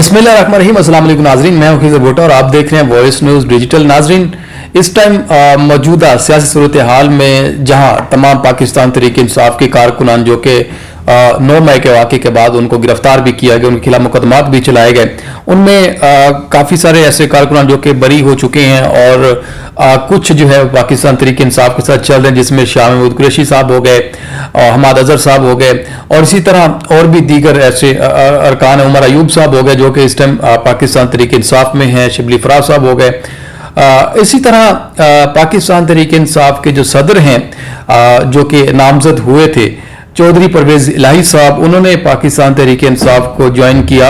बिस्मिल्लाहिर्रहमानिर्रहीम। अस्सलाम वालेकुम नाजरीन, मैं हूं खिज़र भुट्टो और आप देख रहे हैं वॉइस न्यूज़ डिजिटल। नाजरीन, इस टाइम मौजूदा सियासी सूरत हाल में जहां तमाम पाकिस्तान तहरीक इंसाफ के कारकुनान जो कि 9 मई के वाक़े के बाद उनको गिरफ्तार भी किया गया, उनके खिलाफ मुकदमात भी चलाए गए, उनमें काफ़ी सारे ऐसे कारकुनान जो कि बरी हो चुके हैं और कुछ जो है पाकिस्तान तहरीक इंसाफ के साथ चल रहे हैं, जिसमें शाह महमूद कुरैशी साहब हो गए, हमाद अजहर साहब हो गए और इसी तरह और भी दीगर ऐसे अरकान, उमर अयूब साहब हो गए जो कि इस टाइम पाकिस्तान तहरीक इंसाफ में हैं, शिबली फराज साहब हो गए। इसी तरह पाकिस्तान तहरीक इंसाफ के जो सदर हैं जो कि नामजद हुए थे, चौधरी परवेज इलाही साहब, उन्होंने पाकिस्तान तहरीक इंसाफ को ज्वाइन किया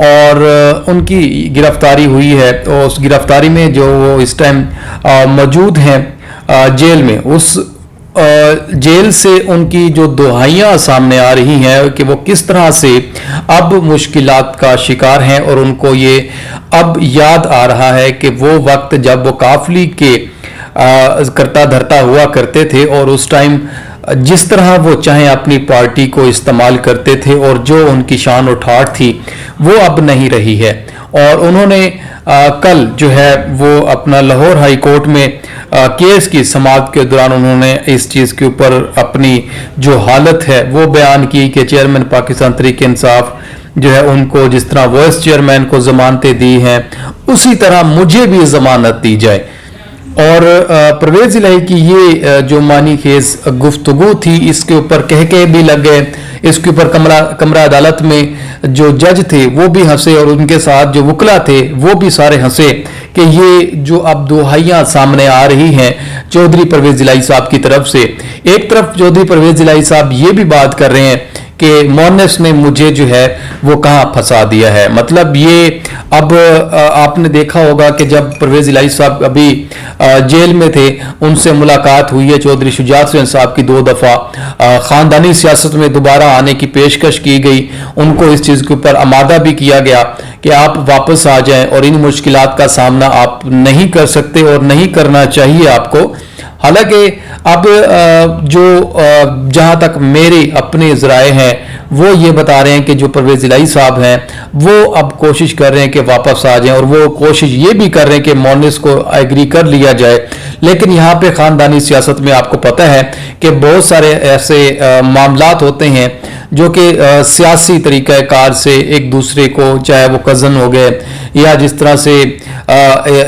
और उनकी गिरफ्तारी हुई है। तो उस गिरफ्तारी में जो वो इस टाइम मौजूद हैं जेल में, उस जेल से उनकी जो दुहाइयाँ सामने आ रही हैं कि वो किस तरह से अब मुश्किलात का शिकार हैं और उनको ये अब याद आ रहा है कि वो वक्त जब वो काफली के करता धरता हुआ करते थे और उस टाइम जिस तरह वो चाहे अपनी पार्टी को इस्तेमाल करते थे और जो उनकी शान और ठाठ थी वो अब नहीं रही है। और उन्होंने कल जो है वो अपना लाहौर हाई कोर्ट में केस की समाअत के दौरान उन्होंने इस चीज़ के ऊपर अपनी जो हालत है वो बयान की कि चेयरमैन पाकिस्तान तहरीक इंसाफ जो है उनको जिस तरह वाइस चेयरमैन को जमानतें दी हैं उसी तरह मुझे भी जमानत दी जाए। और परवेज इलाही की ये जो मानी खेज गुफ्तगू थी, इसके ऊपर कह भी लग गए। इसके ऊपर कमरा अदालत में जो जज थे वो भी हंसे और उनके साथ जो वकला थे वो भी सारे हंसे कि ये जो अब दुहाइयाँ सामने आ रही हैं चौधरी परवेज इलाही साहब की तरफ से। एक तरफ चौधरी परवेज इलाही साहब ये भी बात कर रहे हैं कि मोनेस ने मुझे जो है वो कहाँ फंसा दिया है। मतलब ये अब आपने देखा होगा कि जब परवेज इलाही साहब अभी जेल में थे, उनसे मुलाकात हुई है चौधरी शुजात हुसैन साहब की 2 दफ़ा, ख़ानदानी सियासत में दोबारा आने की पेशकश की गई, उनको इस चीज़ के ऊपर आमादा भी किया गया कि आप वापस आ जाएं और इन मुश्किलात का सामना आप नहीं कर सकते और नहीं करना चाहिए आपको। हालांकि अब जो जहाँ तक मेरे अपने ज़राए हैं वो ये बता रहे हैं कि जो परवेज इलाही साहब हैं वो अब कोशिश कर रहे हैं कि वापस आ जाएं और वो कोशिश ये भी कर रहे हैं कि मोनिस को एग्री कर लिया जाए। लेकिन यहाँ पे ख़ानदानी सियासत में आपको पता है कि बहुत सारे ऐसे मामलात होते हैं जो कि सियासी तरीक़ाकार से एक दूसरे को, चाहे वो कज़न हो गए या जिस तरह से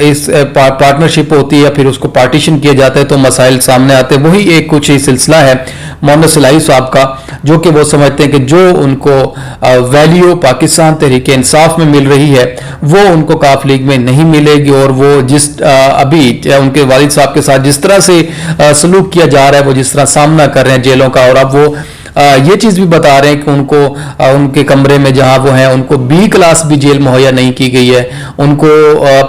इस पार्टनरशिप होती है या फिर उसको पार्टीशन किया जाता है तो मसाइल सामने आते हैं। वही एक कुछ ही सिलसिला है मोनेस इलाही साहब का, जो कि वो समझते हैं कि जो उनको वैल्यू पाकिस्तान तहरीक इंसाफ में मिल रही है वो उनको काफ लीग में नहीं मिलेगी। और वो जिस अभी उनके वालिद साहब के साथ जिस तरह से सलूक किया जा रहा है, वो जिस तरह सामना कर रहे हैं जेलों का, और अब वो ये चीज़ भी बता रहे हैं कि उनको उनके कमरे में जहाँ वो हैं उनको B क्लास भी जेल मुहैया नहीं की गई है, उनको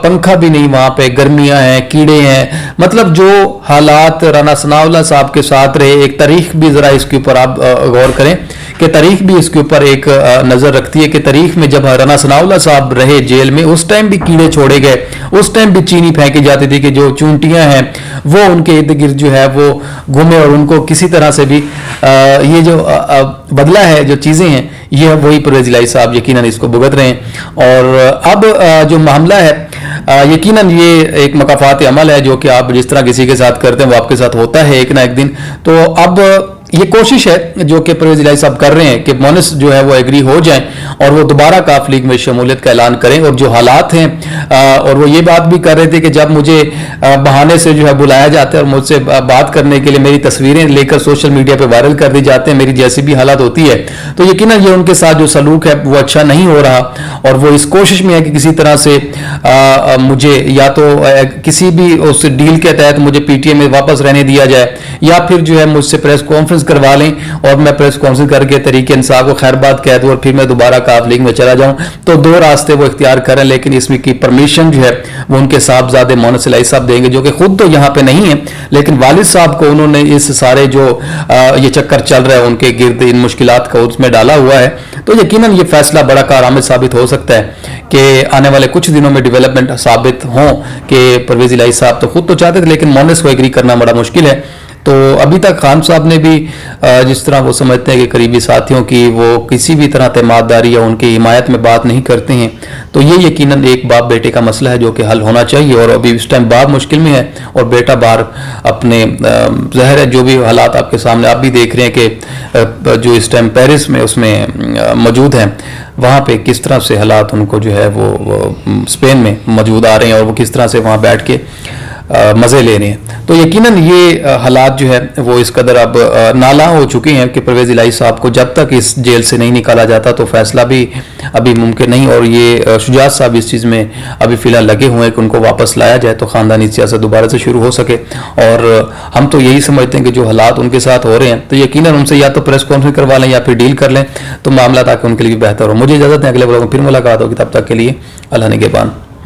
पंखा भी नहीं, वहाँ पे गर्मियाँ हैं, कीड़े हैं। मतलब जो हालात राना सनाउल्लाह साहब के साथ रहे, एक तारीख भी ज़रा इसके ऊपर आप गौर करें कि तारीख भी इसके ऊपर एक नज़र रखती है कि तारीख में जब राना सनाउल्लाह साहब रहे जेल में उस टाइम भी कीड़े छोड़े गए, उस टाइम भी चीनी फेंकी जाती थी कि जो चूंटियाँ हैं वो उनके इर्द गिर्द जो है वो घूमे और उनको किसी तरह से भी ये जो बदला है, जो चीज़ें हैं, ये वही परवेज इलाही साहब यकीनन इसको भुगत रहे हैं। और अब जो मामला है यकीनन ये एक मकाफात अमल है जो कि आप जिस तरह किसी के साथ करते हैं वो आपके साथ होता है एक ना एक दिन। तो अब ये कोशिश है जो कि परवेज इलाही साहब कर रहे हैं कि मोनिस जो है वो एग्री हो जाएं और वो दोबारा काफ लीग में शमूलियत का ऐलान करें। और जो हालात हैं और वो ये बात भी कर रहे थे कि जब मुझे बहाने से जो है बुलाया जाता है और मुझसे बात करने के लिए मेरी तस्वीरें लेकर सोशल मीडिया पे वायरल कर दी जाते हैं, मेरी जैसी भी हालत होती है, तो यकीनन ये उनके साथ जो सलूक है वो अच्छा नहीं हो रहा। और वो इस कोशिश में है कि किसी तरह से मुझे या तो किसी भी उस डील के तहत मुझे PTI में वापस रहने दिया जाए या फिर जो है मुझसे प्रेस कॉन्फ्रेंस करवा लें और मैं प्रेस कॉन्फ्रेंस करके तरीके इंसाफ को खैरबाद कह दूं और फिर मैं दोबारा काफ लीग में चला जाऊं। तो 2 रास्ते वो इख्तियार करें, लेकिन इसमें की परमिशन जो है वो उनके साहबजादे मोनेस इलाही साहब देंगे, जो कि खुद तो यहाँ पे नहीं है लेकिन वालिद साहब को उन्होंने इस सारे जो ये चक्कर चल रहा है उनके गिर्द इन मुश्किलात का उसमें डाला हुआ है। तो यकीनन ये फैसला बड़ा कारआमद साबित हो सकता है कि आने वाले कुछ दिनों में डेवलपमेंट साबित हों कि परवेज इलाही साहब तो खुद तो चाहते थे लेकिन मोनेस को एग्री करना बड़ा मुश्किल है। तो अभी तक खान साहब ने भी जिस तरह वो समझते हैं कि करीबी साथियों की वो किसी भी तरह तैमादारी या उनकी हिमायत में बात नहीं करते हैं, तो ये यकीनन एक बाप बेटे का मसला है जो कि हल होना चाहिए। और अभी इस टाइम बाप मुश्किल में है और बेटा बाहर अपने ज़ाहिर है जो भी हालात आपके सामने आप भी देख रहे हैं कि जो इस टाइम पेरिस में उसमें मौजूद हैं, वहाँ पे किस तरह से हालात उनको जो है वो स्पेन में मौजूद आ रहे हैं और वो किस तरह से वहाँ बैठ के मज़े ले रहे हैं। तो यकीनन ये हालात जो है वो इस कदर अब नाला हो चुके हैं कि परवेज़ इलाही साहब को जब तक इस जेल से नहीं निकाला जाता तो फैसला भी अभी मुमकिन नहीं। और ये शुजात साहब इस चीज़ में अभी फ़िलहाल लगे हुए हैं कि उनको वापस लाया जाए तो ख़ानदानी सियासत दोबारा से शुरू हो सके। और हम तो यही समझते हैं कि जो हालात उनके साथ हो रहे हैं तो यकीनन उनसे या तो प्रेस कॉन्फ्रेंस करवा लें या फिर डील कर लें तो मामला ताकि उनके लिए बेहतर हो। मुझे इजाज़त है, अगले ब्लॉग में फिर मुलाकात होगी, तब तक के लिए अल्लाह निगहबान।